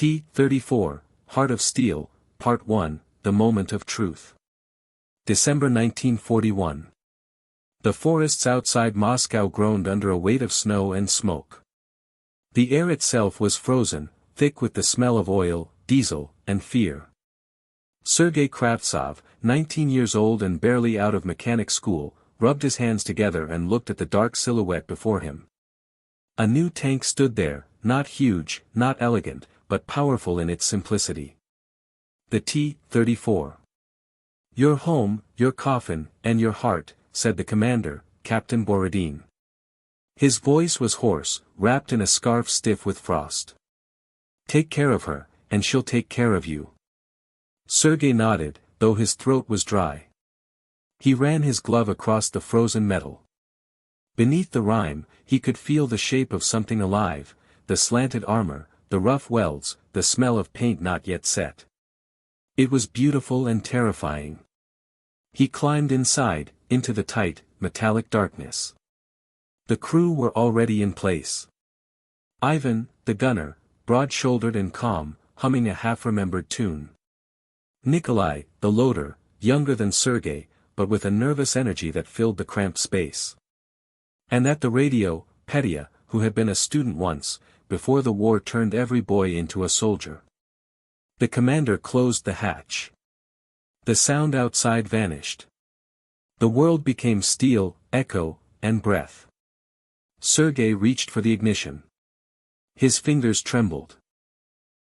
T-34, Heart of Steel, Part 1, The Moment of Truth. December 1941. The forests outside Moscow groaned under a weight of snow and smoke. The air itself was frozen, thick with the smell of oil, diesel, and fear. Sergey Kravtsov, 19 years old and barely out of mechanic school, rubbed his hands together and looked at the dark silhouette before him. A new tank stood there, not huge, not elegant, but powerful in its simplicity. The T-34. "Your home, your coffin, and your heart," said the commander, Captain Borodin. His voice was hoarse, wrapped in a scarf stiff with frost. "Take care of her, and she'll take care of you." Sergey nodded, though his throat was dry. He ran his glove across the frozen metal. Beneath the rime, he could feel the shape of something alive, the slanted armor, the rough welds, the smell of paint not yet set. It was beautiful and terrifying. He climbed inside, into the tight, metallic darkness. The crew were already in place. Ivan, the gunner, broad-shouldered and calm, humming a half-remembered tune. Nikolai, the loader, younger than Sergey, but with a nervous energy that filled the cramped space. And at the radio, Petya, who had been a student once, before the war turned every boy into a soldier. The commander closed the hatch. The sound outside vanished. The world became steel, echo, and breath. Sergey reached for the ignition. His fingers trembled.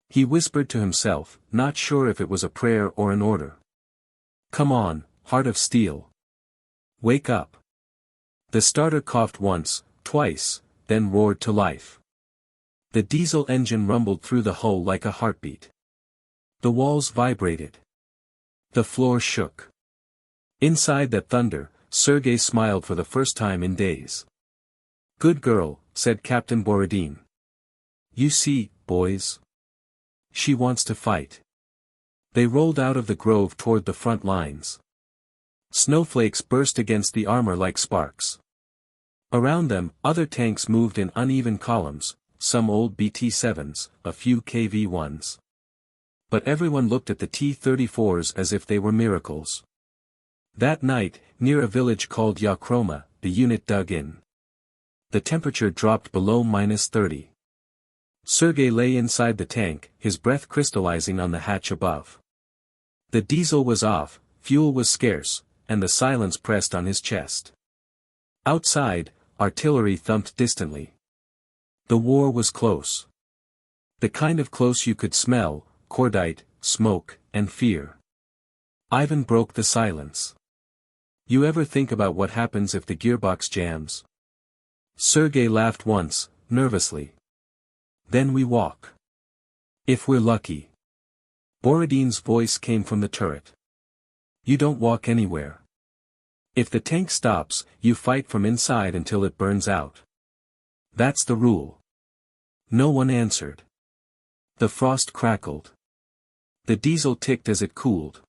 He whispered to himself, not sure if it was a prayer or an order. "Come on, heart of steel. Wake up." The starter coughed once, twice, then roared to life. The diesel engine rumbled through the hull like a heartbeat. The walls vibrated. The floor shook. Inside that thunder, Sergey smiled for the first time in days. "Good girl," said Captain Borodin. "You see, boys. She wants to fight." They rolled out of the grove toward the front lines. Snowflakes burst against the armor like sparks. Around them, other tanks moved in uneven columns, some old BT-7s, a few KV-1s. But everyone looked at the T-34s as if they were miracles. That night, near a village called Yakhroma, the unit dug in. The temperature dropped below -30. Sergey lay inside the tank, his breath crystallizing on the hatch above. The diesel was off, fuel was scarce, and the silence pressed on his chest. Outside, artillery thumped distantly. The war was close. The kind of close you could smell, cordite, smoke, and fear. Ivan broke the silence. "You ever think about what happens if the gearbox jams?" Sergey laughed once, nervously. "Then we walk. If we're lucky." Borodin's voice came from the turret. "You don't walk anywhere. If the tank stops, you fight from inside until it burns out. That's the rule." No one answered. The frost crackled. The diesel ticked as it cooled.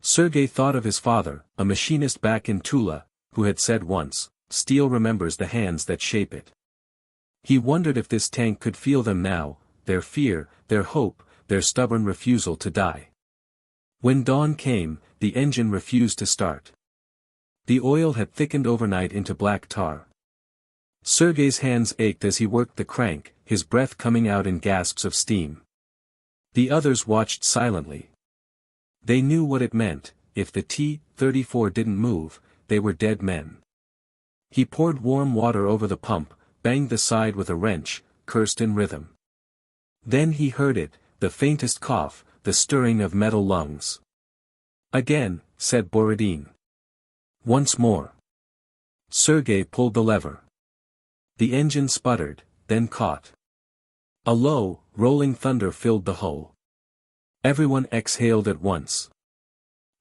Sergey thought of his father, a machinist back in Tula, who had said once, "Steel remembers the hands that shape it." He wondered if this tank could feel them now, their fear, their hope, their stubborn refusal to die. When dawn came, the engine refused to start. The oil had thickened overnight into black tar. Sergey's hands ached as he worked the crank, his breath coming out in gasps of steam. The others watched silently. They knew what it meant: if the T-34 didn't move, they were dead men. He poured warm water over the pump, banged the side with a wrench, cursed in rhythm. Then he heard it, the faintest cough, the stirring of metal lungs. "Again," said Borodin. "Once more." Sergey pulled the lever. The engine sputtered, then caught. A low, rolling thunder filled the hull. Everyone exhaled at once.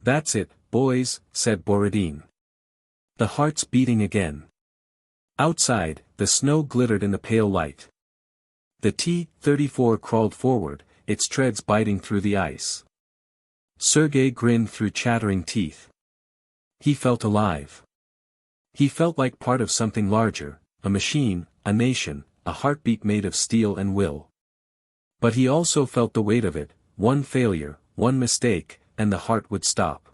"That's it, boys," said Borodin. The hearts beating again. Outside, the snow glittered in the pale light. The T-34 crawled forward, its treads biting through the ice. Sergey grinned through chattering teeth. He felt alive. He felt like part of something larger, a machine, a nation, a heartbeat made of steel and will. But he also felt the weight of it, one failure, one mistake, and the heart would stop.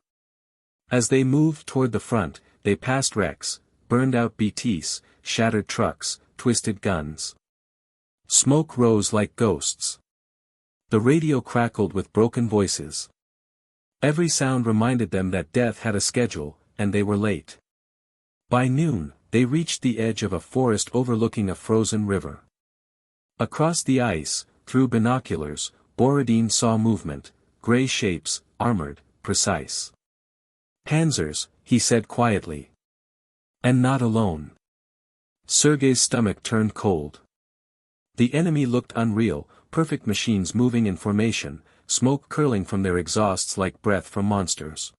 As they moved toward the front, they passed wrecks, burned-out BTs, shattered trucks, twisted guns. Smoke rose like ghosts. The radio crackled with broken voices. Every sound reminded them that death had a schedule, and they were late. By noon, they reached the edge of a forest overlooking a frozen river. Across the ice, through binoculars, Borodin saw movement, gray shapes, armored, precise. "Panzers," he said quietly. "And not alone." Sergey's stomach turned cold. The enemy looked unreal, perfect machines moving in formation, smoke curling from their exhausts like breath from monsters.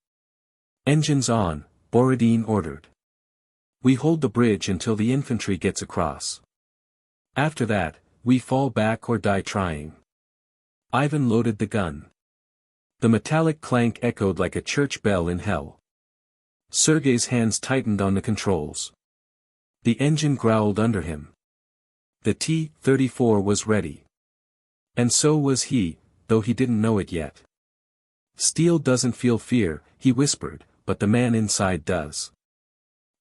"Engines on," Borodin ordered. "We hold the bridge until the infantry gets across. After that, we fall back or die trying." Ivan loaded the gun. The metallic clank echoed like a church bell in hell. Sergey's hands tightened on the controls. The engine growled under him. The T-34 was ready. And so was he, though he didn't know it yet. "Steel doesn't feel fear," he whispered, "but the man inside does."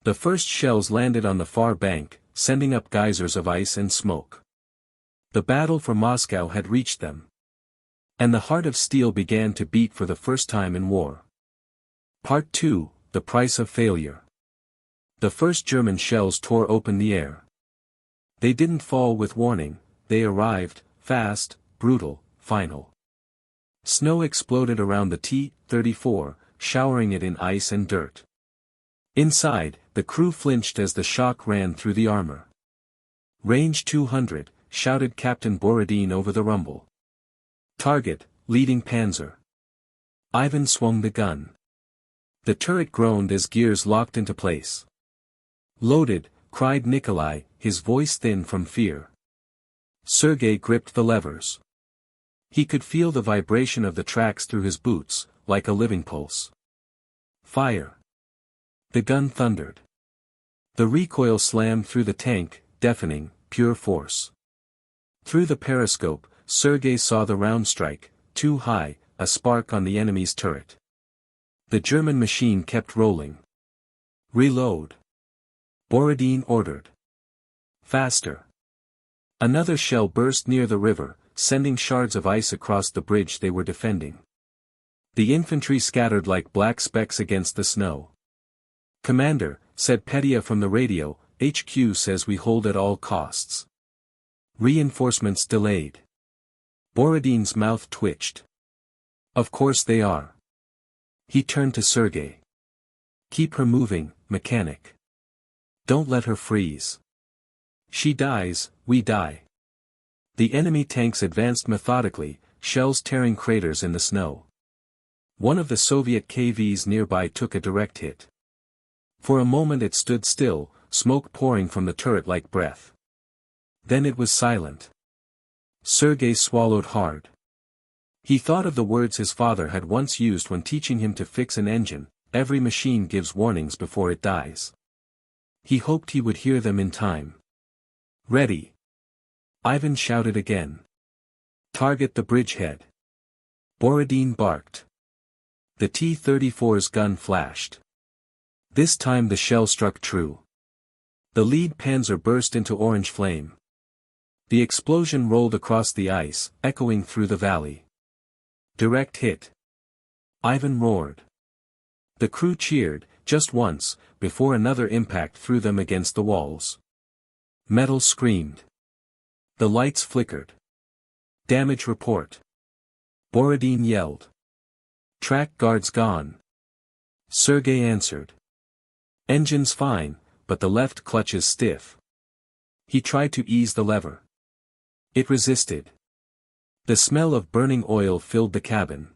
The first shells landed on the far bank, sending up geysers of ice and smoke. The battle for Moscow had reached them. And the heart of steel began to beat for the first time in war. Part 2, The Price of Failure. The first German shells tore open the air. They didn't fall with warning, they arrived, fast, brutal, final. Snow exploded around the T-34, showering it in ice and dirt. Inside, the crew flinched as the shock ran through the armor. "Range 200, shouted Captain Borodin over the rumble. "Target, leading Panzer." Ivan swung the gun. The turret groaned as gears locked into place. "Loaded," cried Nikolai, his voice thin from fear. Sergey gripped the levers. He could feel the vibration of the tracks through his boots, like a living pulse. "Fire!" The gun thundered. The recoil slammed through the tank, deafening, pure force. Through the periscope, Sergey saw the round strike, too high, a spark on the enemy's turret. The German machine kept rolling. "Reload!" Borodin ordered. "Faster!" Another shell burst near the river, sending shards of ice across the bridge they were defending. The infantry scattered like black specks against the snow. "Commander," said Petya from the radio, "HQ says we hold at all costs. Reinforcements delayed." Borodin's mouth twitched. "Of course they are." He turned to Sergey. "Keep her moving, mechanic. Don't let her freeze. She dies, we die." The enemy tanks advanced methodically, shells tearing craters in the snow. One of the Soviet KVs nearby took a direct hit. For a moment it stood still, smoke pouring from the turret like breath. Then it was silent. Sergey swallowed hard. He thought of the words his father had once used when teaching him to fix an engine: "Every machine gives warnings before it dies." He hoped he would hear them in time. "Ready!" Ivan shouted again. "Target the bridgehead." Borodin barked. The T-34's gun flashed. This time the shell struck true. The lead panzer burst into orange flame. The explosion rolled across the ice, echoing through the valley. "Direct hit!" Ivan roared. The crew cheered, just once, before another impact threw them against the walls. Metal screamed. The lights flickered. "Damage report." Borodin yelled. "Track guards gone." Sergey answered. "Engine's fine, but the left clutch is stiff." He tried to ease the lever. It resisted. The smell of burning oil filled the cabin.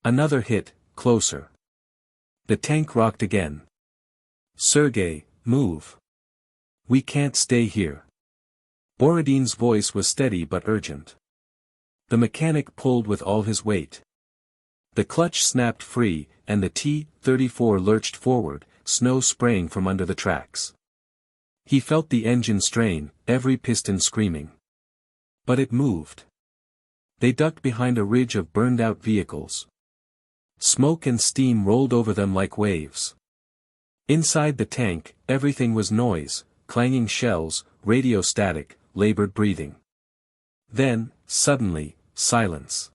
Another hit, closer. The tank rocked again. "Sergey, move. We can't stay here." Borodin's voice was steady but urgent. The mechanic pulled with all his weight. The clutch snapped free, and the T-34 lurched forward, snow spraying from under the tracks. He felt the engine strain, every piston screaming. But it moved. They ducked behind a ridge of burned-out vehicles. Smoke and steam rolled over them like waves. Inside the tank, everything was noise, clanging shells, radio static, labored breathing. Then, suddenly, silence.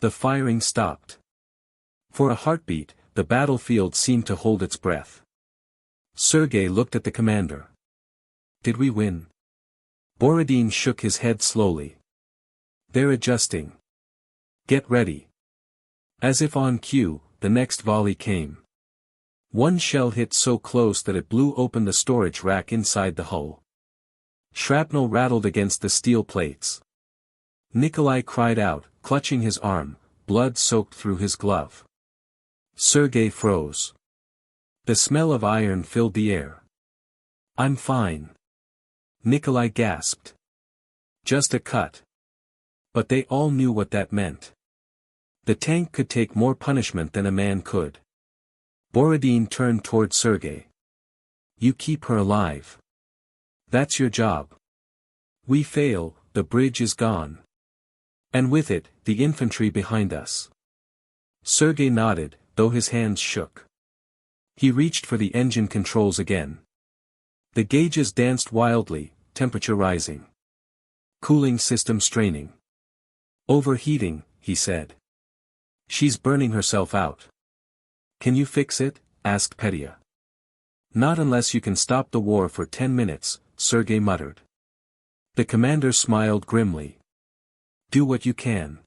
The firing stopped. For a heartbeat, the battlefield seemed to hold its breath. Sergey looked at the commander. Did we win? Borodin shook his head slowly. They're adjusting. Get ready. As if on cue, the next volley came. One shell hit so close that it blew open the storage rack inside the hull. Shrapnel rattled against the steel plates. Nikolai cried out, clutching his arm, blood soaked through his glove. Sergey froze. The smell of iron filled the air. I'm fine. Nikolai gasped. Just a cut. But they all knew what that meant. The tank could take more punishment than a man could. Borodin turned toward Sergey. You keep her alive. That's your job. We fail, the bridge is gone. And with it, the infantry behind us. Sergey nodded, though his hands shook. He reached for the engine controls again. The gauges danced wildly, temperature rising. Cooling system straining. Overheating, he said. She's burning herself out. Can you fix it? Asked Petya. Not unless you can stop the war for 10 minutes, Sergey muttered. The commander smiled grimly. Do what you can.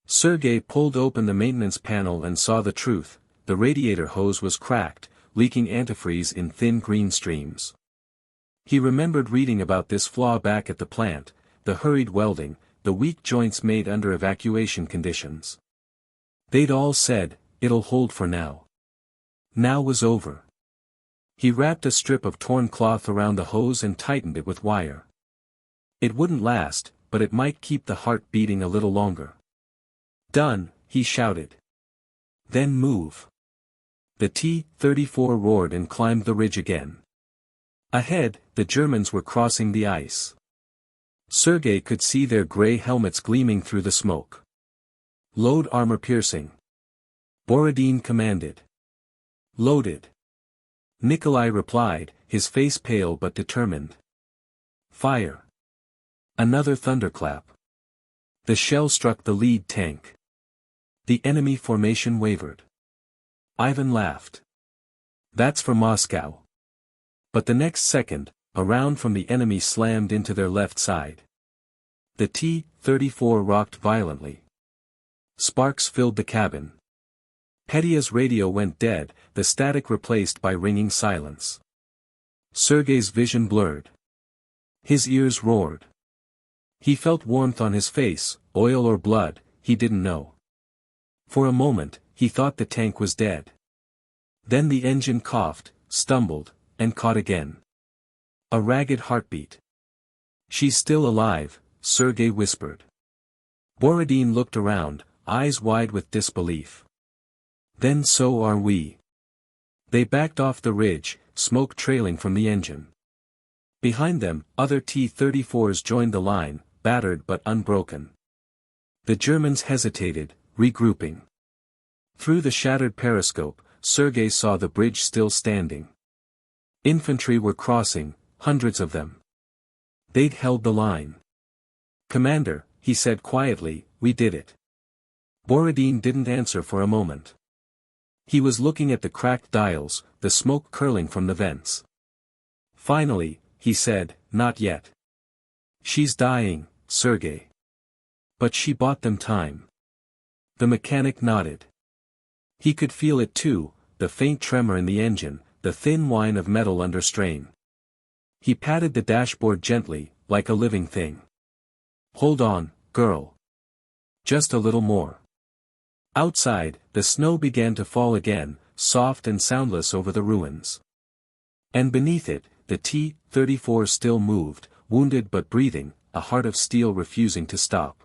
Sergey pulled open the maintenance panel and saw the truth. The radiator hose was cracked, leaking antifreeze in thin green streams. He remembered reading about this flaw back at the plant, the hurried welding, the weak joints made under evacuation conditions. They'd all said, it'll hold for now. Now was over. He wrapped a strip of torn cloth around the hose and tightened it with wire. It wouldn't last, but it might keep the heart beating a little longer. Done, he shouted. Then move. The T-34 roared and climbed the ridge again. Ahead, the Germans were crossing the ice. Sergey could see their gray helmets gleaming through the smoke. Load armor piercing. Borodin commanded. Loaded. Nikolai replied, his face pale but determined. Fire. Another thunderclap. The shell struck the lead tank. The enemy formation wavered. Ivan laughed. That's for Moscow. But the next second, a round from the enemy slammed into their left side. The T-34 rocked violently. Sparks filled the cabin. Petya's radio went dead, the static replaced by ringing silence. Sergey's vision blurred. His ears roared. He felt warmth on his face, oil or blood, he didn't know. For a moment, he thought the tank was dead. Then the engine coughed, stumbled, and caught again. A ragged heartbeat. She's still alive, Sergey whispered. Borodin looked around, eyes wide with disbelief. Then so are we. They backed off the ridge, smoke trailing from the engine. Behind them, other T-34s joined the line, battered but unbroken. The Germans hesitated, regrouping. Through the shattered periscope, Sergey saw the bridge still standing. Infantry were crossing, hundreds of them. They'd held the line. Commander, he said quietly, we did it. Borodin didn't answer for a moment. He was looking at the cracked dials, the smoke curling from the vents. Finally, he said, not yet. She's dying, Sergey. But she bought them time. The mechanic nodded. He could feel it too, the faint tremor in the engine, the thin whine of metal under strain. He patted the dashboard gently, like a living thing. Hold on, girl. Just a little more. Outside, the snow began to fall again, soft and soundless over the ruins. And beneath it, the T-34 still moved, wounded but breathing, a heart of steel refusing to stop.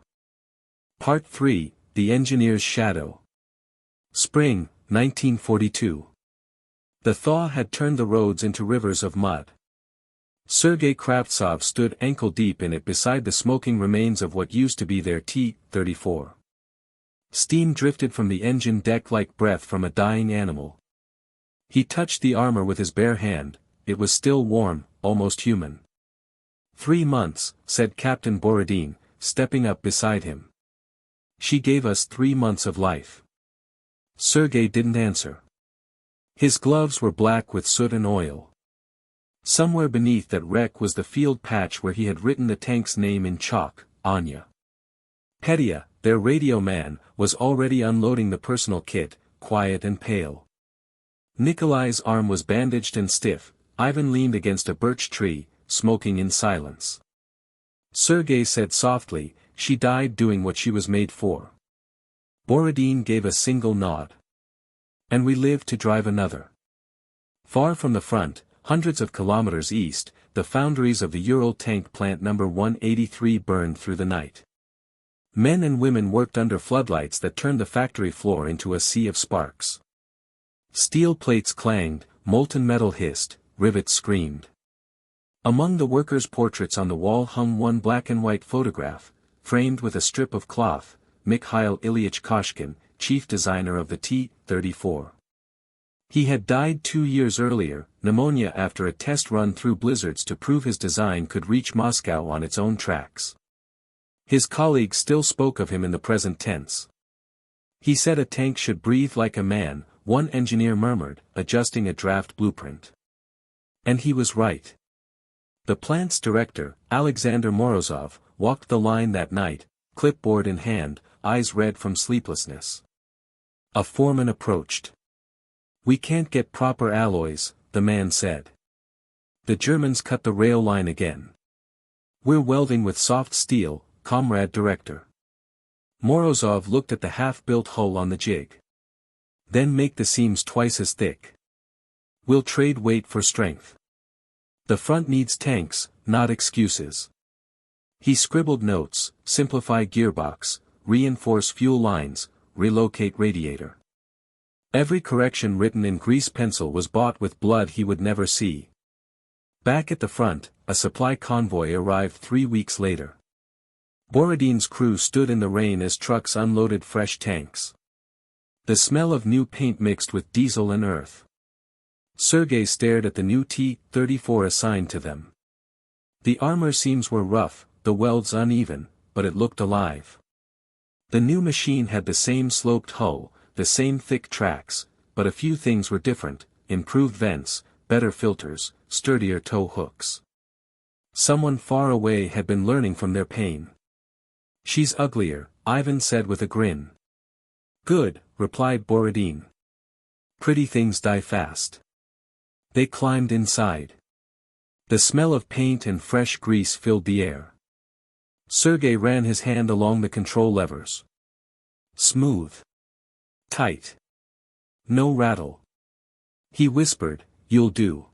Part 3, The Engineer's Shadow. Spring, 1942. The thaw had turned the roads into rivers of mud. Sergey Kravtsov stood ankle-deep in it beside the smoking remains of what used to be their T-34. Steam drifted from the engine deck like breath from a dying animal. He touched the armor with his bare hand. It was still warm, almost human. 3 months, said Captain Borodin, stepping up beside him. She gave us 3 months of life. Sergey didn't answer. His gloves were black with soot and oil. Somewhere beneath that wreck was the field patch where he had written the tank's name in chalk, Anya. Petya, their radio man, was already unloading the personal kit, quiet and pale. Nikolai's arm was bandaged and stiff. Ivan leaned against a birch tree, smoking in silence. Sergey said softly, "She died doing what she was made for." Borodin gave a single nod. "And we lived to drive another." Far from the front, hundreds of kilometers east, the foundries of the Ural tank plant number 183 burned through the night. Men and women worked under floodlights that turned the factory floor into a sea of sparks. Steel plates clanged, molten metal hissed, rivets screamed. Among the workers' portraits on the wall hung one black and white photograph, framed with a strip of cloth, Mikhail Ilyich Koshkin, chief designer of the T-34. He had died 2 years earlier, pneumonia, after a test run through blizzards to prove his design could reach Moscow on its own tracks. His colleagues still spoke of him in the present tense. "He said a tank should breathe like a man," one engineer murmured, adjusting a draft blueprint. And he was right. The plant's director, Alexander Morozov, walked the line that night, clipboard in hand, eyes red from sleeplessness. A foreman approached. "We can't get proper alloys," the man said. "The Germans cut the rail line again. We're welding with soft steel, comrade director." Morozov looked at the half-built hull on the jig. "Then make the seams twice as thick. We'll trade weight for strength. The front needs tanks, not excuses." He scribbled notes: simplify gearbox, reinforce fuel lines, relocate radiator. Every correction written in grease pencil was bought with blood he would never see. Back at the front, a supply convoy arrived 3 weeks later. Borodin's crew stood in the rain as trucks unloaded fresh tanks. The smell of new paint mixed with diesel and earth. Sergey stared at the new T-34 assigned to them. The armor seams were rough, the welds uneven, but it looked alive. The new machine had the same sloped hull, the same thick tracks, but a few things were different: improved vents, better filters, sturdier tow hooks. Someone far away had been learning from their pain. "She's uglier," Ivan said with a grin. "Good," replied Borodin. "Pretty things die fast." They climbed inside. The smell of paint and fresh grease filled the air. Sergey ran his hand along the control levers. Smooth. Tight. No rattle. He whispered, "You'll do."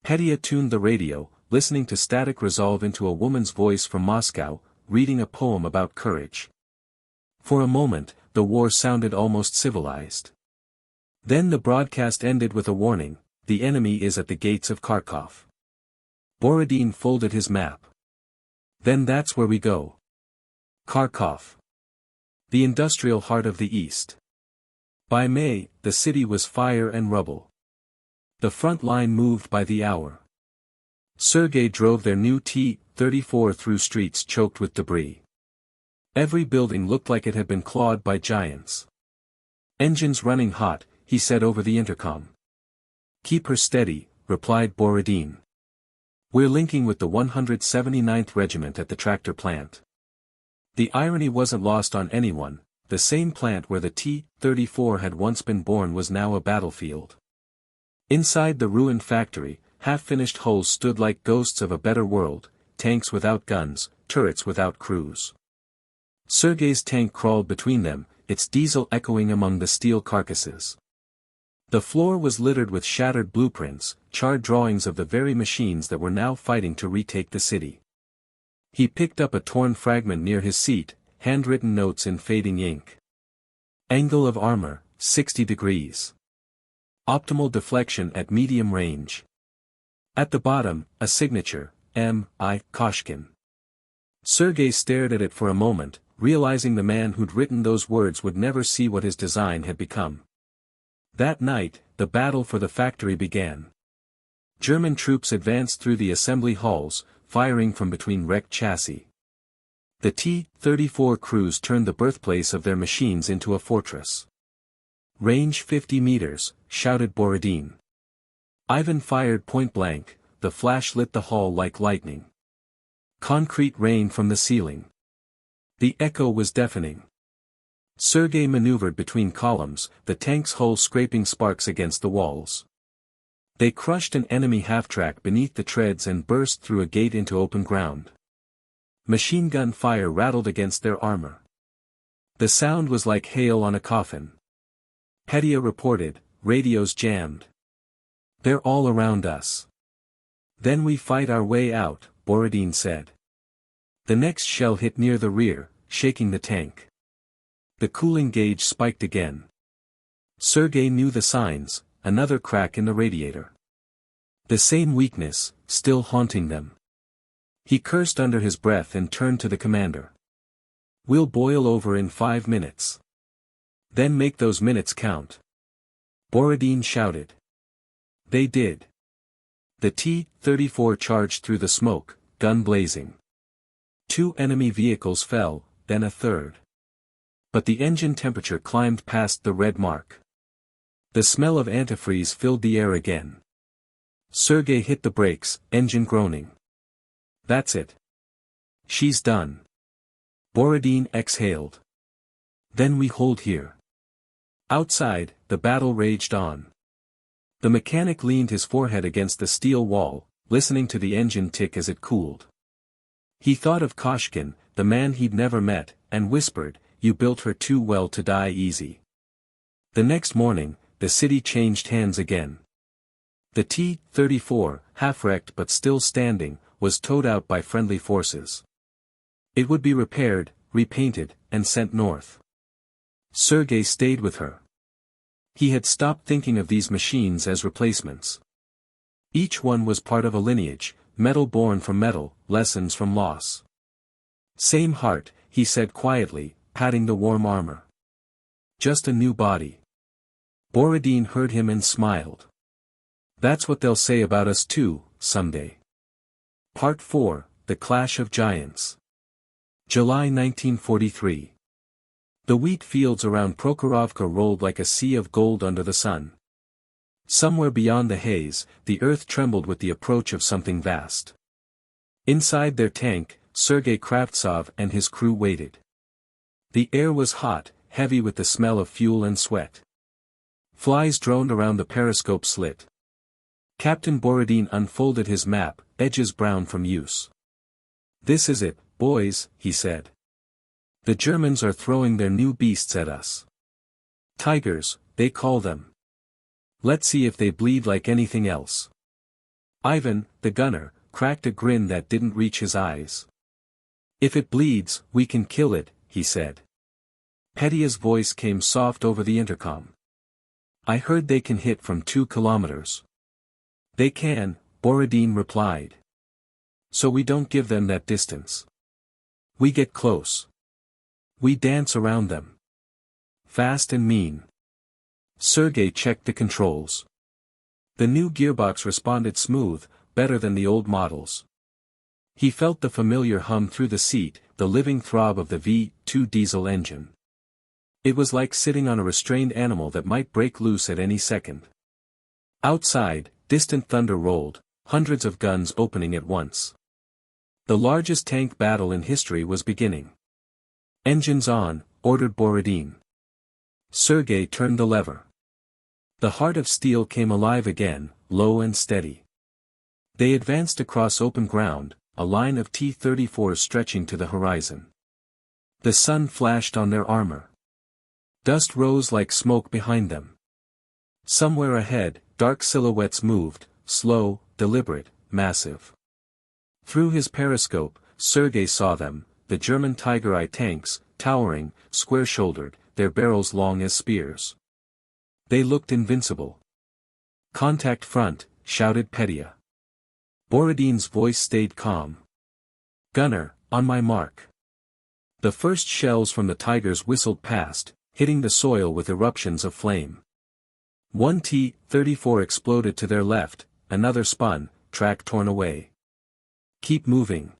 Petya tuned the radio, listening to static resolve into a woman's voice from Moscow, reading a poem about courage. For a moment, the war sounded almost civilized. Then the broadcast ended with a warning: "The enemy is at the gates of Kharkov." Borodin folded his map. "Then that's where we go. Kharkov. The industrial heart of the East." By May, the city was fire and rubble. The front line moved by the hour. Sergey drove their new T-34 through streets choked with debris. Every building looked like it had been clawed by giants. "Engines running hot," he said over the intercom. "Keep her steady," replied Borodin. "We're linking with the 179th Regiment at the tractor plant." The irony wasn't lost on anyone: the same plant where the T-34 had once been born was now a battlefield. Inside the ruined factory, half-finished hulls stood like ghosts of a better world: tanks without guns, turrets without crews. Sergey's tank crawled between them, its diesel echoing among the steel carcasses. The floor was littered with shattered blueprints, charred drawings of the very machines that were now fighting to retake the city. He picked up a torn fragment near his seat, handwritten notes in fading ink. Angle of armor, 60 degrees. Optimal deflection at medium range. At the bottom, a signature, M.I. Koshkin. Sergey stared at it for a moment, realizing the man who'd written those words would never see what his design had become. That night, the battle for the factory began. German troops advanced through the assembly halls, firing from between wrecked chassis. The T-34 crews turned the birthplace of their machines into a fortress. "Range 50 meters," shouted Borodin. Ivan fired point blank, the flash lit the hall like lightning. Concrete rained from the ceiling. The echo was deafening. Sergey maneuvered between columns, the tank's hull scraping sparks against the walls. They crushed an enemy half-track beneath the treads and burst through a gate into open ground. Machine gun fire rattled against their armor. The sound was like hail on a coffin. Petya reported, "Radios jammed. They're all around us." "Then we fight our way out," Borodin said. The next shell hit near the rear, shaking the tank. The cooling gauge spiked again. Sergey knew the signs, another crack in the radiator. The same weakness, still haunting them. He cursed under his breath and turned to the commander. "We'll boil over in 5 minutes. Then make those minutes count." Borodin shouted. They did. The T-34 charged through the smoke, gun blazing. 2 enemy vehicles fell, then a third. But the engine temperature climbed past the red mark. The smell of antifreeze filled the air again. Sergey hit the brakes, engine groaning. "That's it. She's done." Borodin exhaled. "Then we hold here." Outside, the battle raged on. The mechanic leaned his forehead against the steel wall, listening to the engine tick as it cooled. He thought of Koshkin, the man he'd never met, and whispered, "You built her too well to die easy." The next morning, the city changed hands again. The T-34, half-wrecked but still standing, was towed out by friendly forces. It would be repaired, repainted, and sent north. Sergey stayed with her. He had stopped thinking of these machines as replacements. Each one was part of a lineage, metal born from metal, lessons from loss. "Same heart," he said quietly, patting the warm armor. "Just a new body." Borodin heard him and smiled. "That's what they'll say about us too, someday." Part 4, The Clash of Giants. July 1943. The wheat fields around Prokhorovka rolled like a sea of gold under the sun. Somewhere beyond the haze, the earth trembled with the approach of something vast. Inside their tank, Sergey Kravtsov and his crew waited. The air was hot, heavy with the smell of fuel and sweat. Flies droned around the periscope slit. Captain Borodin unfolded his map, edges brown from use. "This is it, boys," he said. "The Germans are throwing their new beasts at us. Tigers, they call them. Let's see if they bleed like anything else." Ivan, the gunner, cracked a grin that didn't reach his eyes. "If it bleeds, we can kill it," he said. Petya's voice came soft over the intercom. "I heard they can hit from 2 kilometers. "They can," Borodin replied. "So we don't give them that distance. We get close. We dance around them. Fast and mean." Sergey checked the controls. The new gearbox responded smooth, better than the old models. He felt the familiar hum through the seat, the living throb of the V2 diesel engine. It was like sitting on a restrained animal that might break loose at any second. Outside, distant thunder rolled, hundreds of guns opening at once. The largest tank battle in history was beginning. "Engines on," ordered Borodin. Sergey turned the lever. The heart of steel came alive again, low and steady. They advanced across open ground, a line of T-34s stretching to the horizon. The sun flashed on their armor. Dust rose like smoke behind them. Somewhere ahead, dark silhouettes moved, slow, deliberate, massive. Through his periscope, Sergey saw them, the German Tiger I tanks, towering, square-shouldered, their barrels long as spears. They looked invincible. "Contact front," shouted Petya. Borodin's voice stayed calm. "Gunner, on my mark." The first shells from the Tigers whistled past, hitting the soil with eruptions of flame. One T-34 exploded to their left, another spun, track torn away. "Keep moving,"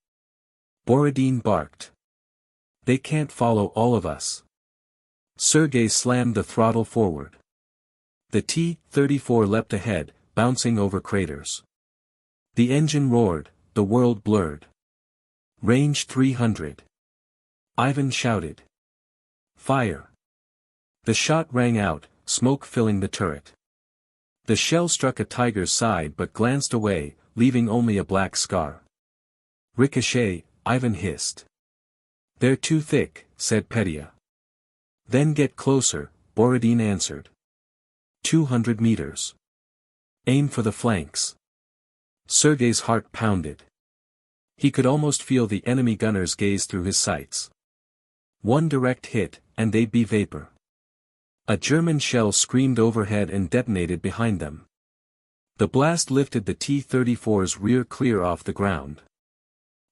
Borodin barked. "They can't follow all of us." Sergey slammed the throttle forward. The T-34 leapt ahead, bouncing over craters. The engine roared, the world blurred. "Range 300. Ivan shouted. "Fire." The shot rang out, smoke filling the turret. The shell struck a Tiger's side but glanced away, leaving only a black scar. "Ricochet," Ivan hissed. "They're too thick," said Petya. "Then get closer," Borodin answered. 200 meters. Aim for the flanks." Sergey's heart pounded. He could almost feel the enemy gunners gaze through his sights. One direct hit, and they'd be vapor. A German shell screamed overhead and detonated behind them. The blast lifted the T-34's rear clear off the ground.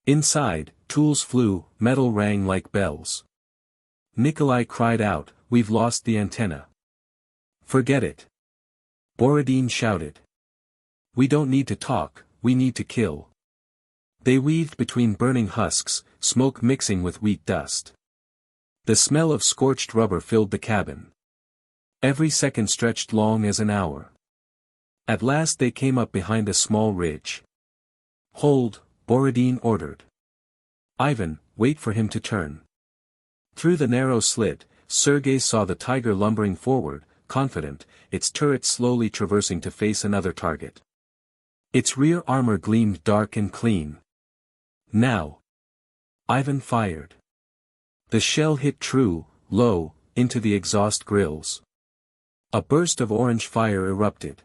Inside, tools flew, metal rang like bells. Nikolai cried out, "We've lost the antenna." "Forget it," Borodin shouted. "We don't need to talk, we need to kill." They weaved between burning husks, smoke mixing with wheat dust. The smell of scorched rubber filled the cabin. Every second stretched long as an hour. At last they came up behind a small ridge. "Hold," Borodin ordered. "Ivan, wait for him to turn." Through the narrow slit, Sergey saw the Tiger lumbering forward, confident, its turret slowly traversing to face another target. Its rear armor gleamed dark and clean. "Now." Ivan fired. The shell hit true, low, into the exhaust grills. A burst of orange fire erupted.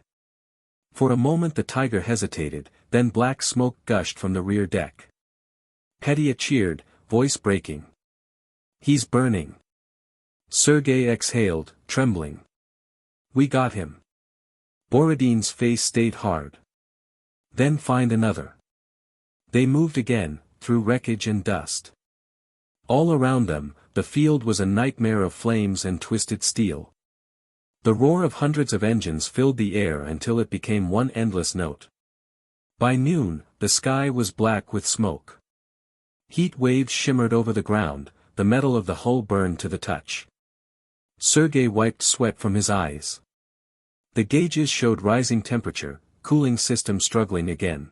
For a moment the Tiger hesitated, then black smoke gushed from the rear deck. Petya cheered, voice breaking. "He's burning." Sergey exhaled, trembling. "We got him." Borodin's face stayed hard. "Then find another." They moved again, through wreckage and dust. All around them, the field was a nightmare of flames and twisted steel. The roar of hundreds of engines filled the air until it became one endless note. By noon, the sky was black with smoke. Heat waves shimmered over the ground, the metal of the hull burned to the touch. Sergey wiped sweat from his eyes. The gauges showed rising temperature, cooling system struggling again.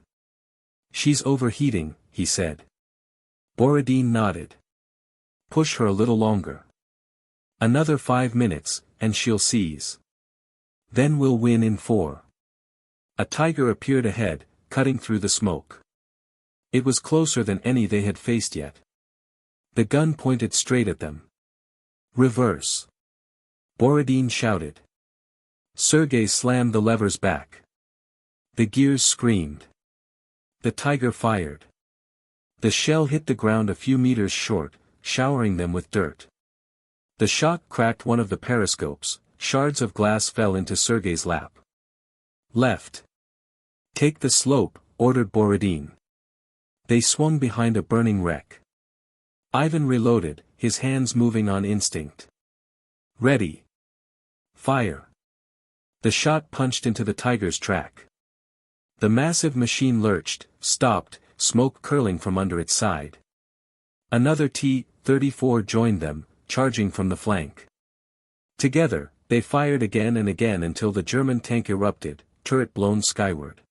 "She's overheating," he said. Borodin nodded. "Push her a little longer. Another 5 minutes, and she'll seize. Then we'll win in 4. A Tiger appeared ahead, cutting through the smoke. It was closer than any they had faced yet. The gun pointed straight at them. "Reverse," Borodin shouted. Sergey slammed the levers back. The gears screamed. The Tiger fired. The shell hit the ground a few meters short, showering them with dirt. The shock cracked one of the periscopes, shards of glass fell into Sergey's lap. "Left. Take the slope," ordered Borodin. They swung behind a burning wreck. Ivan reloaded, his hands moving on instinct. "Ready. Fire." The shot punched into the Tiger's track. The massive machine lurched, stopped, smoke curling from under its side. Another T-34 joined them, charging from the flank. Together, they fired again and again until the German tank erupted, turret blown skyward.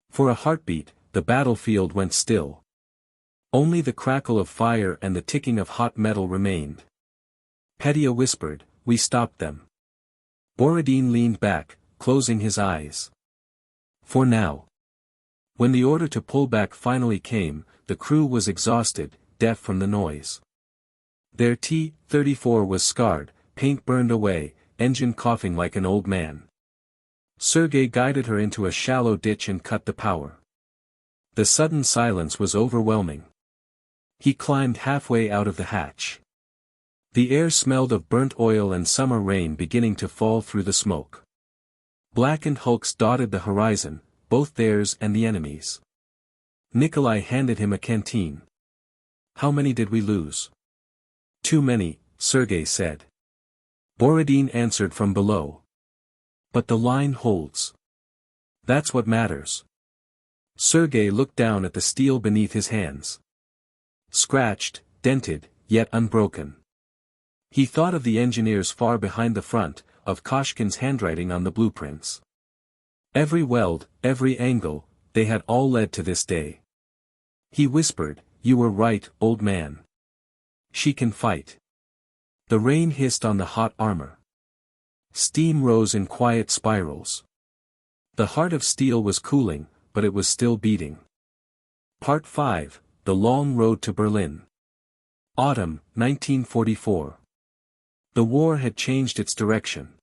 For a heartbeat, the battlefield went still. Only the crackle of fire and the ticking of hot metal remained. Petya whispered, "We stopped them." Borodin leaned back, closing his eyes. For now. When the order to pull back finally came, the crew was exhausted, deaf from the noise. Their T-34 was scarred, paint burned away, engine coughing like an old man. Sergey guided her into a shallow ditch and cut the power. The sudden silence was overwhelming. He climbed halfway out of the hatch. The air smelled of burnt oil and summer rain beginning to fall through the smoke. Blackened hulks dotted the horizon, both theirs and the enemy's. Nikolai handed him a canteen. How many did we lose? Too many, Sergey said. Borodin answered from below. But the line holds. That's what matters. Sergey looked down at the steel beneath his hands. Scratched, dented, yet unbroken. He thought of the engineers far behind the front, of Koshkin's handwriting on the blueprints. Every weld, every angle, they had all led to this day. He whispered, "You were right, old man. She can fight." The rain hissed on the hot armor. Steam rose in quiet spirals. The heart of steel was cooling, but it was still beating. Part 5, The Long Road to Berlin. Autumn, 1944. The war had changed its direction.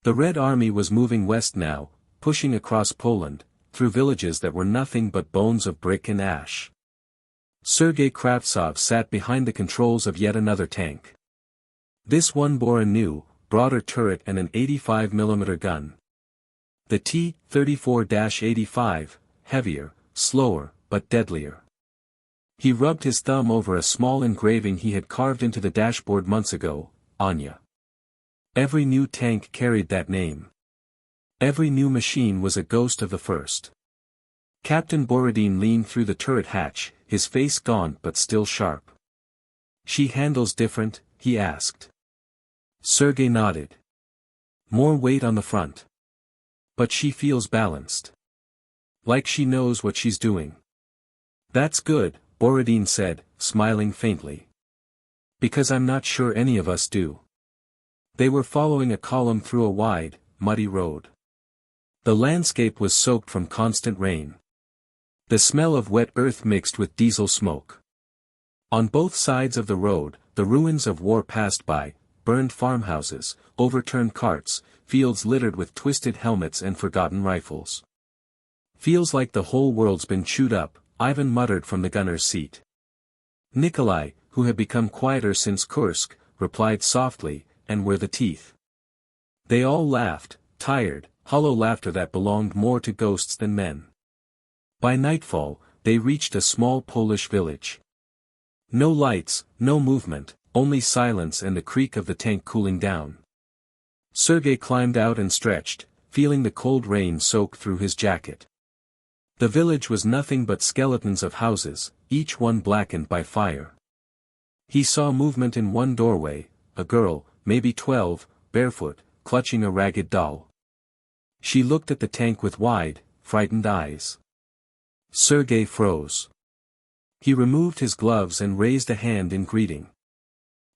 The Red Army was moving west now, pushing across Poland, through villages that were nothing but bones of brick and ash. Sergey Kravtsov sat behind the controls of yet another tank. This one bore a new, broader turret and an 85mm gun. The T-34-85, heavier, slower, but deadlier. He rubbed his thumb over a small engraving he had carved into the dashboard months ago, Anya. Every new tank carried that name. Every new machine was a ghost of the first. Captain Borodin leaned through the turret hatch, his face gaunt but still sharp. "She handles different?" he asked. Sergey nodded. "More weight on the front. But she feels balanced. Like she knows what she's doing." "That's good," Borodin said, smiling faintly. "Because I'm not sure any of us do." They were following a column through a wide, muddy road. The landscape was soaked from constant rain. The smell of wet earth mixed with diesel smoke. On both sides of the road, the ruins of war passed by, burned farmhouses, overturned carts, fields littered with twisted helmets and forgotten rifles. "Feels like the whole world's been chewed up," Ivan muttered from the gunner's seat. Nikolai, who had become quieter since Kursk, replied softly, "And where the teeth?" They all laughed, tired, hollow laughter that belonged more to ghosts than men. By nightfall, they reached a small Polish village. No lights, no movement, only silence and the creak of the tank cooling down. Sergey climbed out and stretched, feeling the cold rain soak through his jacket. The village was nothing but skeletons of houses, each one blackened by fire. He saw movement in one doorway, a girl, maybe 12, barefoot, clutching a ragged doll. She looked at the tank with wide, frightened eyes. Sergey froze. He removed his gloves and raised a hand in greeting.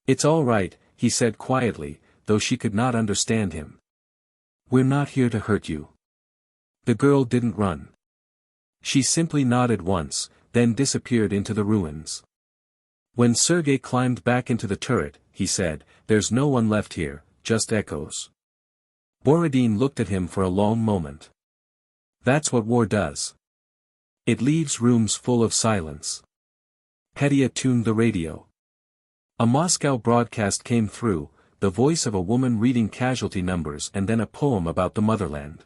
"It's all right," he said quietly, though she could not understand him. "We're not here to hurt you." The girl didn't run. She simply nodded once, then disappeared into the ruins. When Sergey climbed back into the turret, he said, "There's no one left here, just echoes." Borodin looked at him for a long moment. "That's what war does. It leaves rooms full of silence." Petya tuned the radio. A Moscow broadcast came through, the voice of a woman reading casualty numbers and then a poem about the motherland.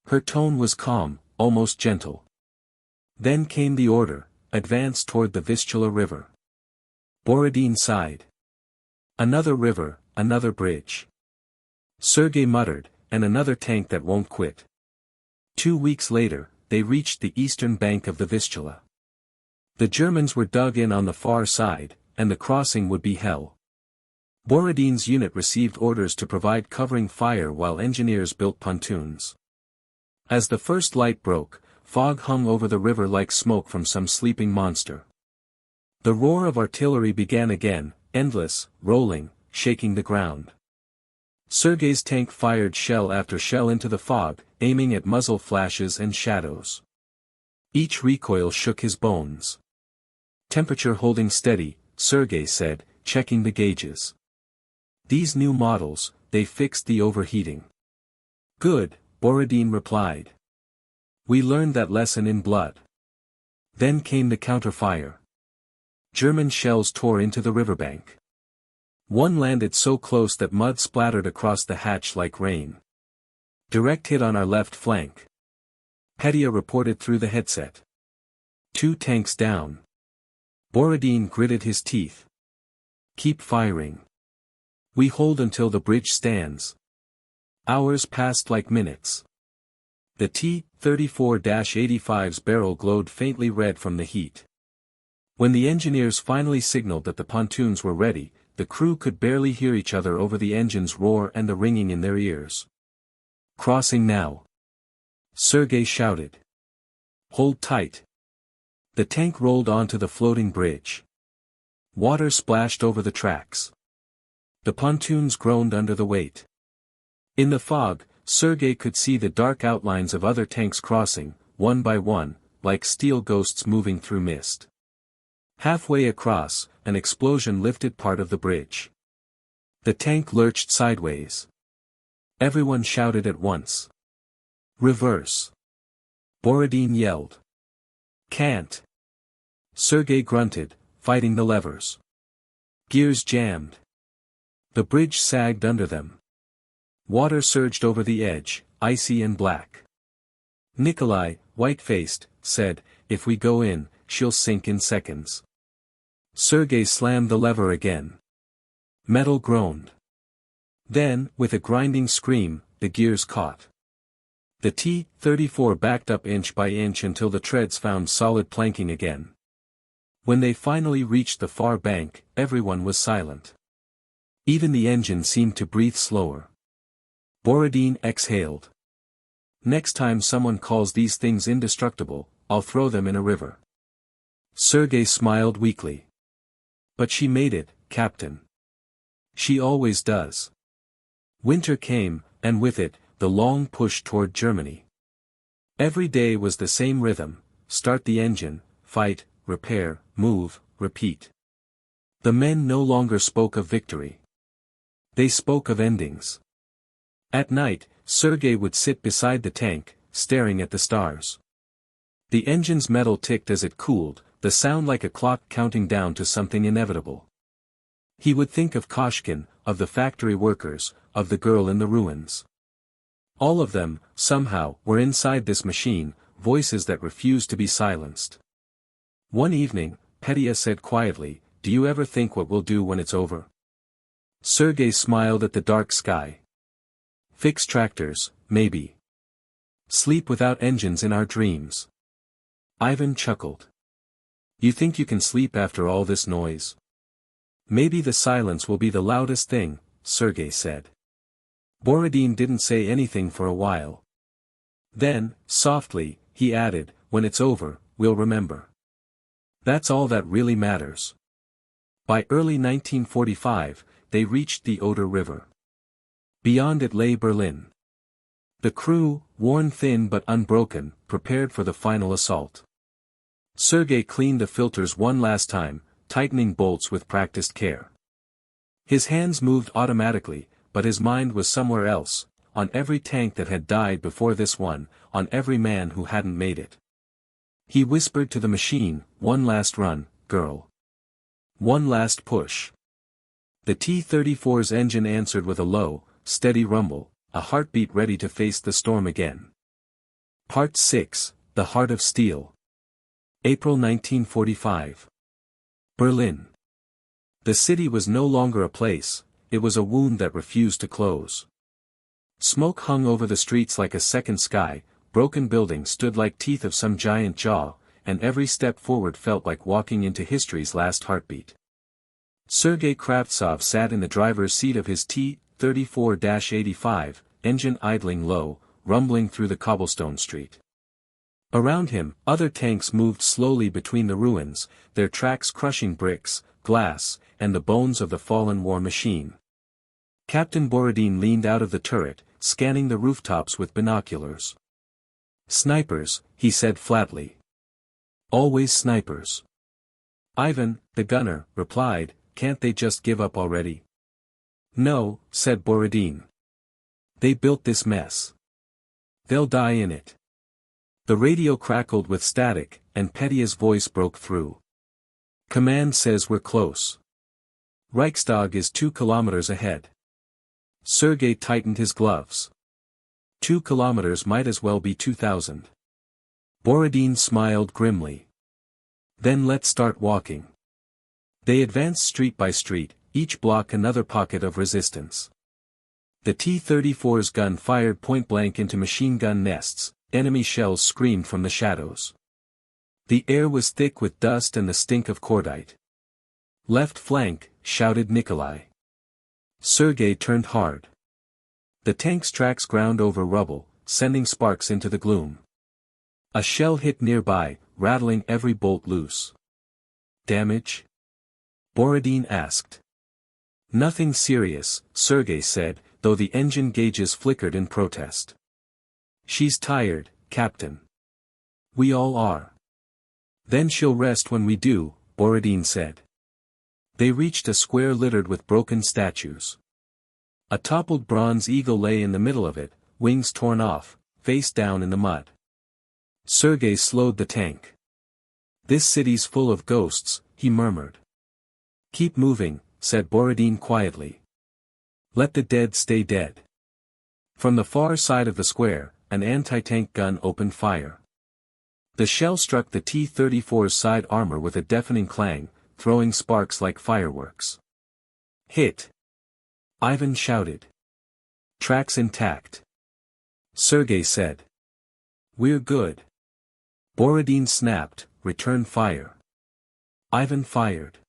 Her tone was calm, almost gentle. Then came the order, "Advance toward the Vistula River." Borodin sighed. "Another river, another bridge." Sergey muttered, "And another tank that won't quit." 2 weeks later, they reached the eastern bank of the Vistula. The Germans were dug in on the far side, and the crossing would be hell. Borodin's unit received orders to provide covering fire while engineers built pontoons. As the first light broke, fog hung over the river like smoke from some sleeping monster. The roar of artillery began again, endless, rolling, shaking the ground. Sergey's tank fired shell after shell into the fog, aiming at muzzle flashes and shadows. Each recoil shook his bones. "Temperature holding steady," Sergey said, checking the gauges. "These new models, they fixed the overheating." "Good," Borodin replied. "We learned that lesson in blood." Then came the counterfire. German shells tore into the riverbank. One landed so close that mud splattered across the hatch like rain. "Direct hit on our left flank," Petya reported through the headset. 2 tanks down. Borodin gritted his teeth. Keep firing. We hold until the bridge stands. Hours passed like minutes. The T-34-85's barrel glowed faintly red from the heat. When the engineers finally signaled that the pontoons were ready, the crew could barely hear each other over the engine's roar and the ringing in their ears. Crossing now. Sergey shouted. Hold tight. The tank rolled onto the floating bridge. Water splashed over the tracks. The pontoons groaned under the weight. In the fog, Sergey could see the dark outlines of other tanks crossing, one by one, like steel ghosts moving through mist. Halfway across, an explosion lifted part of the bridge. The tank lurched sideways. Everyone shouted at once. Reverse. Borodin yelled. Can't. Sergey grunted, fighting the levers. Gears jammed. The bridge sagged under them. Water surged over the edge, icy and black. Nikolai, white-faced, said, if we go in, she'll sink in seconds. Sergey slammed the lever again. Metal groaned. Then, with a grinding scream, the gears caught. The T-34 backed up inch by inch until the treads found solid planking again. When they finally reached the far bank, everyone was silent. Even the engine seemed to breathe slower. Borodin exhaled. Next time someone calls these things indestructible, I'll throw them in a river. Sergey smiled weakly. But she made it, Captain. She always does. Winter came, and with it, the long push toward Germany. Every day was the same rhythm: start the engine, fight, repair, move, repeat. The men no longer spoke of victory. They spoke of endings. At night, Sergey would sit beside the tank, staring at the stars. The engine's metal ticked as it cooled, the sound like a clock counting down to something inevitable. He would think of Koshkin, of the factory workers, of the girl in the ruins. All of them, somehow, were inside this machine, voices that refused to be silenced. One evening, Petya said quietly, "Do you ever think what we'll do when it's over?" Sergey smiled at the dark sky. "Fix tractors, maybe. Sleep without engines in our dreams." Ivan chuckled. "You think you can sleep after all this noise?" "Maybe the silence will be the loudest thing," Sergey said. Borodin didn't say anything for a while. Then, softly, he added, "When it's over, we'll remember. That's all that really matters." By early 1945, they reached the Oder River. Beyond it lay Berlin. The crew, worn thin but unbroken, prepared for the final assault. Sergey cleaned the filters one last time, tightening bolts with practiced care. His hands moved automatically, but his mind was somewhere else, on every tank that had died before this one, on every man who hadn't made it. He whispered to the machine, "One last run, girl. One last push." The T-34's engine answered with a low, steady rumble, a heartbeat ready to face the storm again. Part 6, The Heart of Steel. April 1945. Berlin. The city was no longer a place, it was a wound that refused to close. Smoke hung over the streets like a second sky, broken buildings stood like teeth of some giant jaw, and every step forward felt like walking into history's last heartbeat. Sergey Kravtsov sat in the driver's seat of his T-34-85, engine idling low, rumbling through the cobblestone street. Around him, other tanks moved slowly between the ruins, their tracks crushing bricks, glass, and the bones of the fallen war machine. Captain Borodin leaned out of the turret, scanning the rooftops with binoculars. "Snipers," he said flatly. "Always snipers." Ivan, the gunner, replied, "Can't they just give up already?" "No," said Borodin. "They built this mess. They'll die in it." The radio crackled with static, and Petya's voice broke through. "Command says we're close. Reichstag is 2 kilometers ahead." Sergey tightened his gloves. 2 kilometers might as well be 2,000. Borodin smiled grimly. Then let's start walking. They advanced street by street, each block another pocket of resistance. The T-34's gun fired point-blank into machine gun nests, enemy shells screamed from the shadows. The air was thick with dust and the stink of cordite. Left flank, shouted Nikolai. Sergey turned hard. The tank's tracks ground over rubble, sending sparks into the gloom. A shell hit nearby, rattling every bolt loose. Damage? Borodin asked. Nothing serious, Sergey said, though the engine gauges flickered in protest. She's tired, Captain. We all are. Then she'll rest when we do, Borodin said. They reached a square littered with broken statues. A toppled bronze eagle lay in the middle of it, wings torn off, face down in the mud. Sergey slowed the tank. This city's full of ghosts, he murmured. Keep moving, said Borodin quietly. Let the dead stay dead. From the far side of the square, an anti-tank gun opened fire. The shell struck the T-34's side armor with a deafening clang, throwing sparks like fireworks. Hit! Ivan shouted. Tracks intact. Sergey said. We're good. Borodin snapped, return fire. Ivan fired.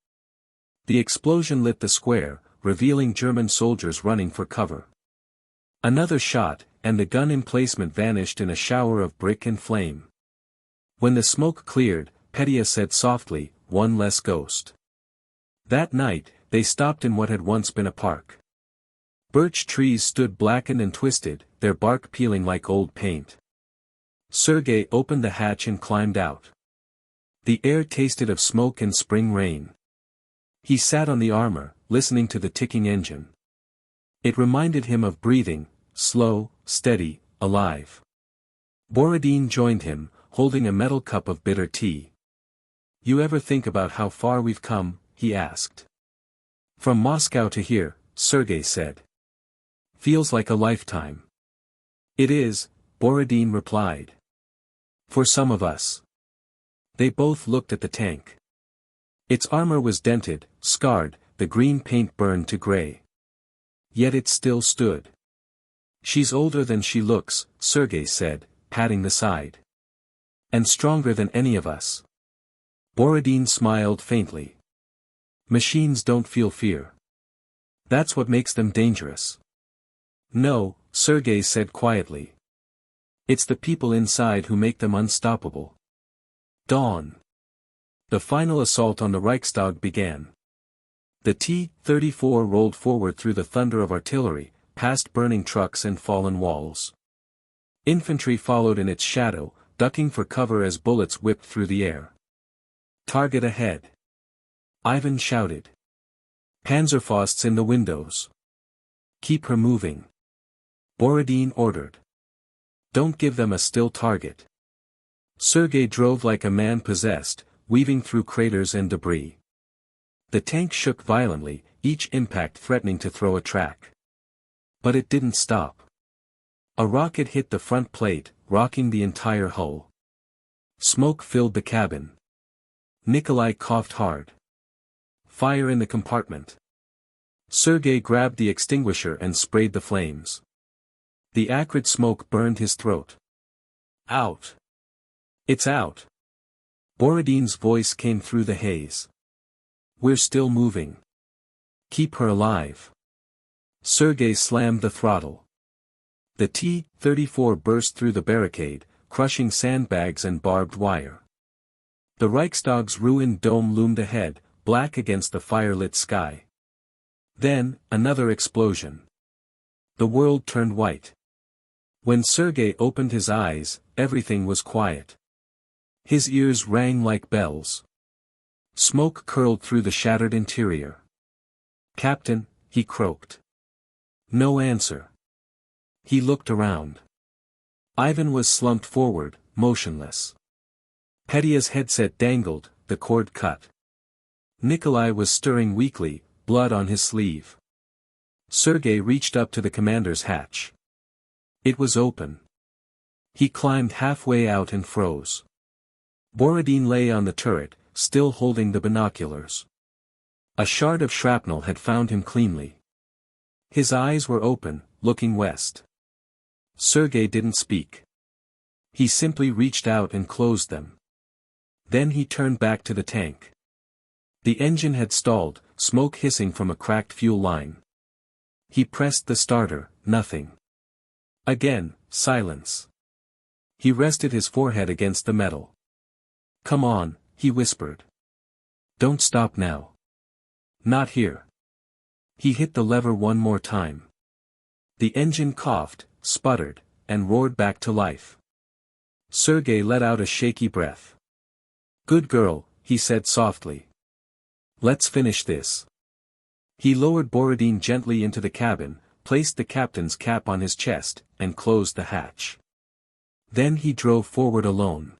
The explosion lit the square, revealing German soldiers running for cover. Another shot, and the gun emplacement vanished in a shower of brick and flame. When the smoke cleared, Petya said softly, one less ghost. That night, they stopped in what had once been a park. Birch trees stood blackened and twisted, their bark peeling like old paint. Sergey opened the hatch and climbed out. The air tasted of smoke and spring rain. He sat on the armor, listening to the ticking engine. It reminded him of breathing, slow, steady, alive. Borodin joined him, holding a metal cup of bitter tea. You ever think about how far we've come? He asked. From Moscow to here, Sergey said. Feels like a lifetime. It is, Borodin replied. For some of us. They both looked at the tank. Its armor was dented, scarred, the green paint burned to gray. Yet it still stood. She's older than she looks, Sergey said, patting the side. And stronger than any of us. Borodin smiled faintly. Machines don't feel fear. That's what makes them dangerous. No, Sergey said quietly. It's the people inside who make them unstoppable. Dawn. The final assault on the Reichstag began. The T-34 rolled forward through the thunder of artillery, past burning trucks and fallen walls. Infantry followed in its shadow, ducking for cover as bullets whipped through the air. Target ahead. Ivan shouted. Panzerfausts in the windows. Keep her moving. Borodin ordered. Don't give them a still target. Sergey drove like a man possessed, weaving through craters and debris. The tank shook violently, each impact threatening to throw a track. But it didn't stop. A rocket hit the front plate, rocking the entire hull. Smoke filled the cabin. Nikolai coughed hard. Fire in the compartment. Sergey grabbed the extinguisher and sprayed the flames. The acrid smoke burned his throat. Out. It's out. Borodin's voice came through the haze. We're still moving. Keep her alive. Sergey slammed the throttle. The T-34 burst through the barricade, crushing sandbags and barbed wire. The Reichstag's ruined dome loomed ahead, black against the fire-lit sky. Then, another explosion. The world turned white. When Sergey opened his eyes, everything was quiet. His ears rang like bells. Smoke curled through the shattered interior. Captain, he croaked. No answer. He looked around. Ivan was slumped forward, motionless. Petya's headset dangled, the cord cut. Nikolai was stirring weakly, blood on his sleeve. Sergey reached up to the commander's hatch. It was open. He climbed halfway out and froze. Borodin lay on the turret, still holding the binoculars. A shard of shrapnel had found him cleanly. His eyes were open, looking west. Sergey didn't speak. He simply reached out and closed them. Then he turned back to the tank. The engine had stalled, smoke hissing from a cracked fuel line. He pressed the starter, nothing. Again, silence. He rested his forehead against the metal. "Come on," he whispered. "Don't stop now. Not here." He hit the lever one more time. The engine coughed, sputtered, and roared back to life. Sergey let out a shaky breath. "Good girl," he said softly. "Let's finish this." He lowered Borodin gently into the cabin, placed the captain's cap on his chest, and closed the hatch. Then he drove forward alone.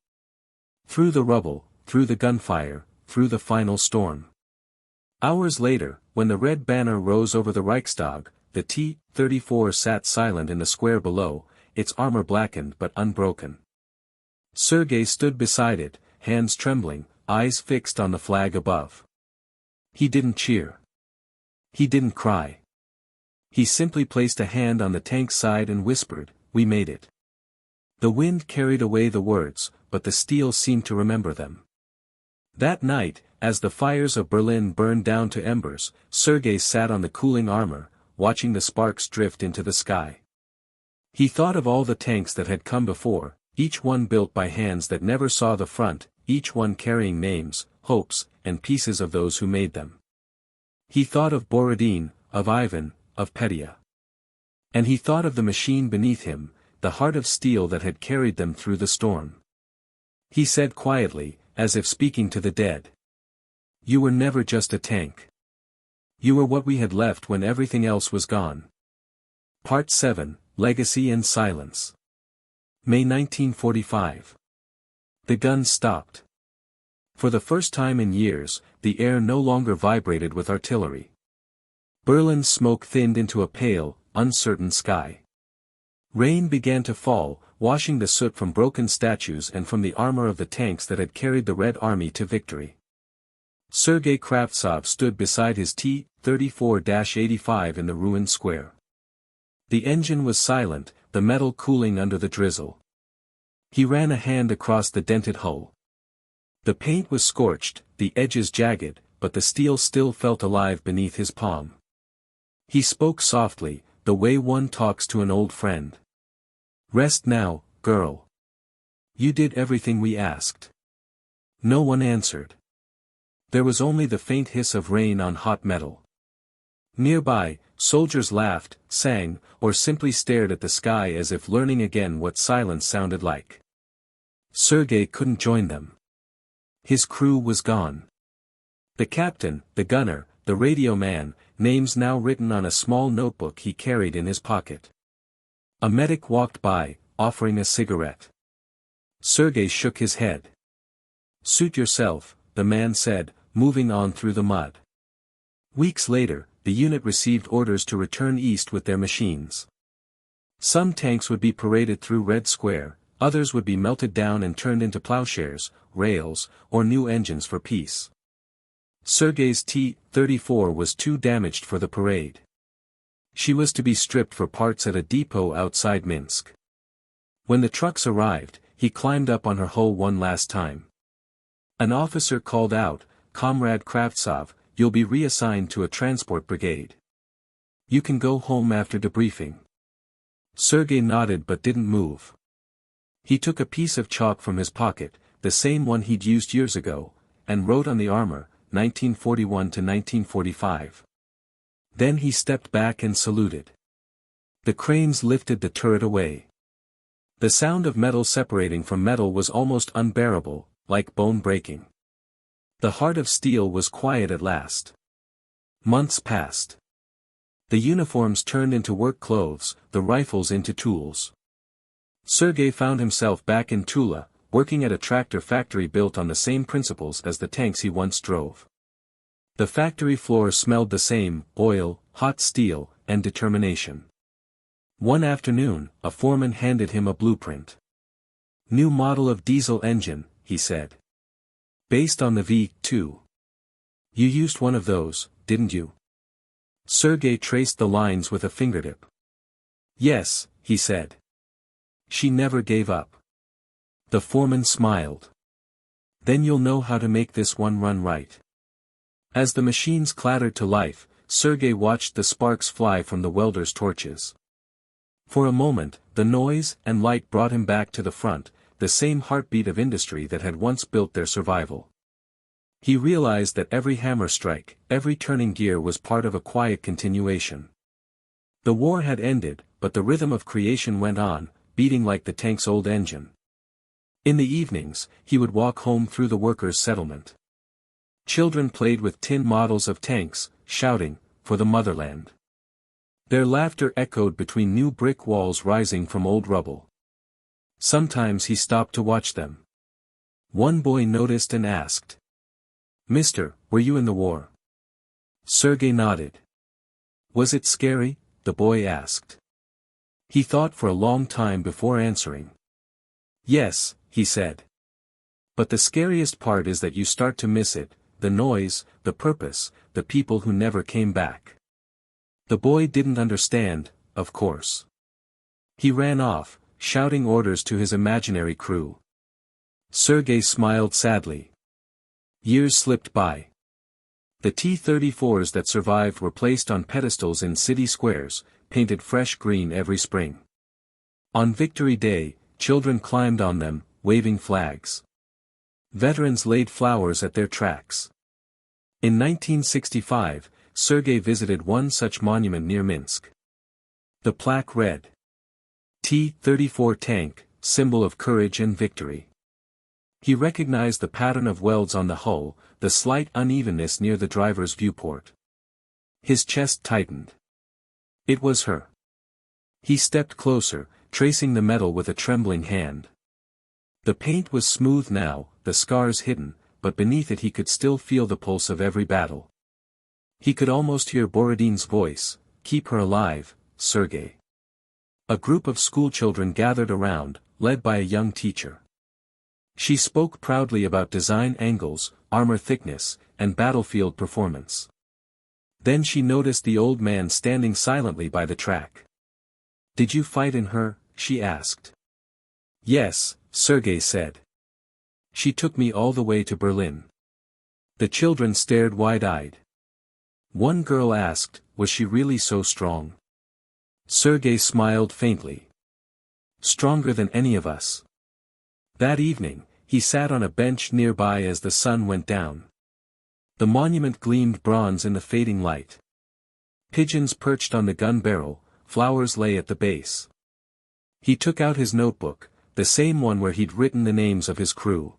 Through the rubble, through the gunfire, through the final storm. Hours later, when the red banner rose over the Reichstag, the T-34 sat silent in the square below, its armor blackened but unbroken. Sergey stood beside it, hands trembling, eyes fixed on the flag above. He didn't cheer. He didn't cry. He simply placed a hand on the tank's side and whispered, "We made it." The wind carried away the words, but the steel seemed to remember them. That night, as the fires of Berlin burned down to embers, Sergey sat on the cooling armor, watching the sparks drift into the sky. He thought of all the tanks that had come before, each one built by hands that never saw the front, each one carrying names, hopes, and pieces of those who made them. He thought of Borodin, of Ivan, of Petya. And he thought of the machine beneath him, the heart of steel that had carried them through the storm. He said quietly, as if speaking to the dead, "You were never just a tank. You were what we had left when everything else was gone." Part 7, Legacy and Silence. May 1945. The guns stopped. For the first time in years, the air no longer vibrated with artillery. Berlin's smoke thinned into a pale, uncertain sky. Rain began to fall, washing the soot from broken statues and from the armor of the tanks that had carried the Red Army to victory. Sergey Kravtsov stood beside his T-34-85 in the ruined square. The engine was silent, the metal cooling under the drizzle. He ran a hand across the dented hull. The paint was scorched, the edges jagged, but the steel still felt alive beneath his palm. He spoke softly, the way one talks to an old friend. "Rest now, girl. You did everything we asked." No one answered. There was only the faint hiss of rain on hot metal. Nearby, soldiers laughed, sang, or simply stared at the sky as if learning again what silence sounded like. Sergey couldn't join them. His crew was gone. The captain, the gunner, the radio man, names now written on a small notebook he carried in his pocket. A medic walked by, offering a cigarette. Sergey shook his head. "Suit yourself," the man said, moving on through the mud. Weeks later, the unit received orders to return east with their machines. Some tanks would be paraded through Red Square, others would be melted down and turned into plowshares, rails, or new engines for peace. Sergey's T-34 was too damaged for the parade. She was to be stripped for parts at a depot outside Minsk. When the trucks arrived, he climbed up on her hull one last time. An officer called out, "Comrade Kravtsov, you'll be reassigned to a transport brigade. You can go home after debriefing." Sergey nodded but didn't move. He took a piece of chalk from his pocket, the same one he'd used years ago, and wrote on the armor, 1941 to 1945. Then he stepped back and saluted. The cranes lifted the turret away. The sound of metal separating from metal was almost unbearable, like bone breaking. The heart of steel was quiet at last. Months passed. The uniforms turned into work clothes, the rifles into tools. Sergey found himself back in Tula, working at a tractor factory built on the same principles as the tanks he once drove. The factory floor smelled the same, oil, hot steel, and determination. One afternoon, a foreman handed him a blueprint. "New model of diesel engine," he said. Based on the V-2. You used one of those, didn't you? Sergey traced the lines with a fingertip. Yes, he said. She never gave up. The foreman smiled. Then you'll know how to make this one run right. As the machines clattered to life, Sergey watched the sparks fly from the welders' torches. For a moment, the noise and light brought him back to the front, the same heartbeat of industry that had once built their survival. He realized that every hammer strike, every turning gear was part of a quiet continuation. The war had ended, but the rhythm of creation went on, beating like the tank's old engine. In the evenings, he would walk home through the workers' settlement. Children played with tin models of tanks, shouting, "For the motherland." Their laughter echoed between new brick walls rising from old rubble. Sometimes he stopped to watch them. One boy noticed and asked, "Mister, were you in the war?" Sergey nodded. "Was it scary?" the boy asked. He thought for a long time before answering. "Yes," he said. "But the scariest part is that you start to miss it, the noise, the purpose, the people who never came back." The boy didn't understand, of course. He ran off, shouting orders to his imaginary crew. Sergey smiled sadly. Years slipped by. The T-34s that survived were placed on pedestals in city squares, painted fresh green every spring. On Victory Day, children climbed on them, waving flags. Veterans laid flowers at their tracks. In 1965, Sergey visited one such monument near Minsk. The plaque read, T-34 tank, symbol of courage and victory. He recognized the pattern of welds on the hull, the slight unevenness near the driver's viewport. His chest tightened. It was her. He stepped closer, tracing the metal with a trembling hand. The paint was smooth now, the scars hidden, but beneath it he could still feel the pulse of every battle. He could almost hear Borodin's voice, "Keep her alive, Sergey." A group of schoolchildren gathered around, led by a young teacher. She spoke proudly about design angles, armor thickness, and battlefield performance. Then she noticed the old man standing silently by the track. "Did you fight in her?" she asked. "Yes," Sergey said. "She took me all the way to Berlin." The children stared wide-eyed. One girl asked, "Was she really so strong?" Sergey smiled faintly. "Stronger than any of us." That evening, he sat on a bench nearby as the sun went down. The monument gleamed bronze in the fading light. Pigeons perched on the gun barrel, flowers lay at the base. He took out his notebook, the same one where he'd written the names of his crew.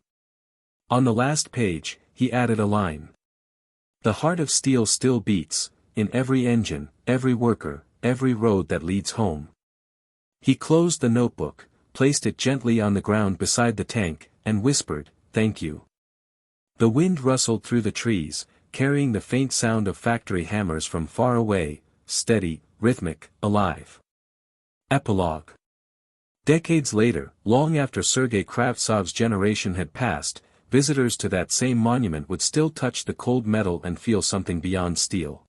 On the last page, he added a line. "The heart of steel still beats, in every engine, every worker, every road that leads home." He closed the notebook, placed it gently on the ground beside the tank, and whispered, "Thank you." The wind rustled through the trees, carrying the faint sound of factory hammers from far away, steady, rhythmic, alive. Epilogue. Decades later, long after Sergey Kravtsov's generation had passed, visitors to that same monument would still touch the cold metal and feel something beyond steel.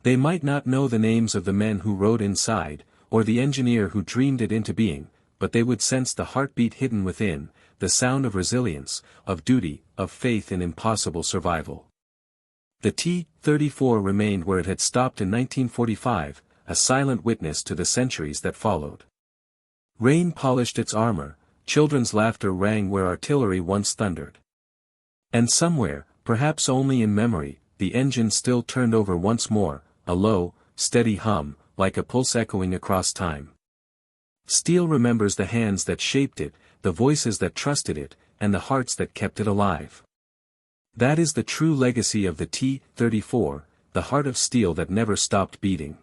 They might not know the names of the men who rode inside, or the engineer who dreamed it into being, but they would sense the heartbeat hidden within, the sound of resilience, of duty, of faith in impossible survival. The T-34 remained where it had stopped in 1945, a silent witness to the centuries that followed. Rain polished its armor, children's laughter rang where artillery once thundered. And somewhere, perhaps only in memory, the engine still turned over once more, a low, steady hum, like a pulse echoing across time. Steel remembers the hands that shaped it, the voices that trusted it, and the hearts that kept it alive. That is the true legacy of the T-34, the heart of steel that never stopped beating.